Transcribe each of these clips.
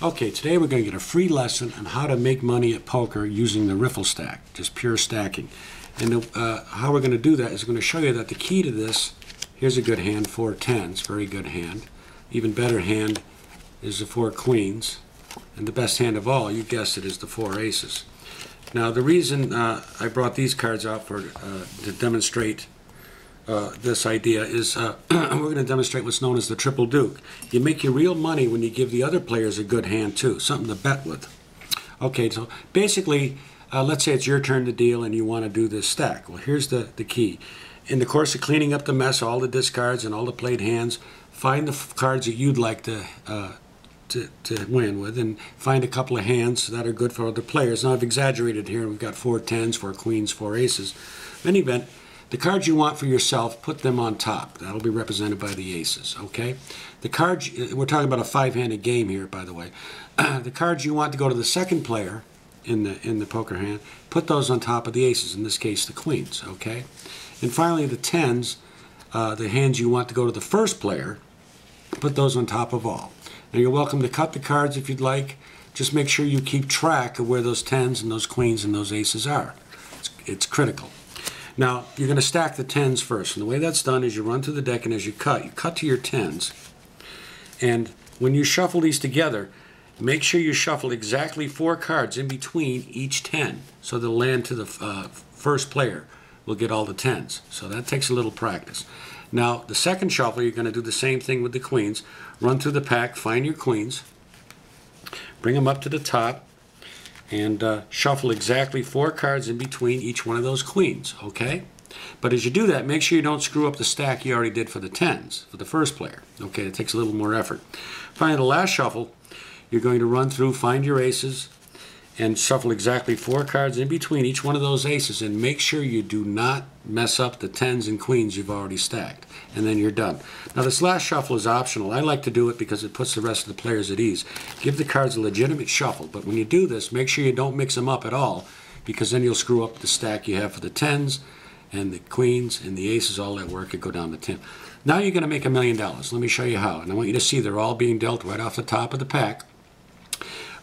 Okay, today we're going to get a free lesson on how to make money at poker using the riffle stack, just pure stacking. And how we're going to do that is we're going to show you that the key to this, here's a good hand, 4 tens, very good hand. Even better hand is the 4 queens. And the best hand of all, you guessed it, is the 4 aces. Now the reason I brought these cards out to demonstrate this idea is we're going to demonstrate what's known as the triple duke. You make your real money when you give the other players a good hand too, something to bet with. Okay, so basically, let's say it's your turn to deal and you want to do this stack. Well, here's the key. In the course of cleaning up the mess, all the discards and all the played hands, find the cards that you'd like to win with, and find a couple of hands that are good for other players. Now I've exaggerated here. We've got 4 tens, 4 queens, 4 aces. In any event, the cards you want for yourself, put them on top. That'll be represented by the aces, okay? The cards, we're talking about a 5-handed game here, by the way. The cards you want to go to the second player in the poker hand, put those on top of the aces, in this case the queens, okay? And finally the tens, the hands you want to go to the first player, put those on top of all. Now you're welcome to cut the cards if you'd like. Just make sure you keep track of where those tens and those queens and those aces are. It's critical. Now, you're going to stack the tens first. And the way that's done is you run through the deck, and as you cut to your tens. And when you shuffle these together, make sure you shuffle exactly 4 cards in between each 10. So they'll land to the first player will get all the tens. So that takes a little practice. Now, the second shuffle, you're going to do the same thing with the queens. Run through the pack, find your queens, bring them up to the top, and shuffle exactly 4 cards in between each one of those queens, okay? But as you do that, make sure you don't screw up the stack you already did for the tens, for the first player, okay? It takes a little more effort. Finally, the last shuffle, you're going to run through, find your aces, and shuffle exactly 4 cards in between each one of those aces, and make sure you do not mess up the tens and queens you've already stacked, and then you're done. Now this last shuffle is optional. I like to do it because it puts the rest of the players at ease. Give the cards a legitimate shuffle, but when you do this, make sure you don't mix them up at all, because then you'll screw up the stack you have for the tens and the queens and the aces. All that work could go down to 10. Now you're going to make $1 million. Let me show you how, and I want you to see they're all being dealt right off the top of the pack.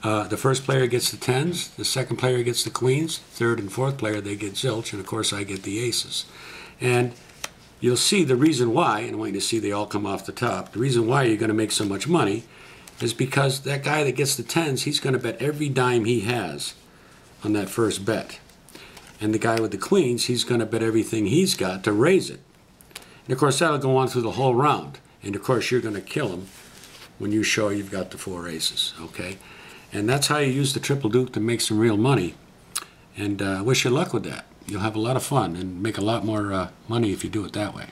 The first player gets the tens, the second player gets the queens, third and fourth player, they get zilch, and of course I get the aces. And you'll see the reason why, and I want you to see they all come off the top, the reason why you're going to make so much money is because that guy that gets the tens, he's going to bet every dime he has on that first bet. And the guy with the queens, he's going to bet everything he's got to raise it. And of course that'll go on through the whole round. And of course you're going to kill him when you show you've got the 4 aces, okay? And that's how you use the triple duke to make some real money. And wish you luck with that. You'll have a lot of fun and make a lot more money if you do it that way.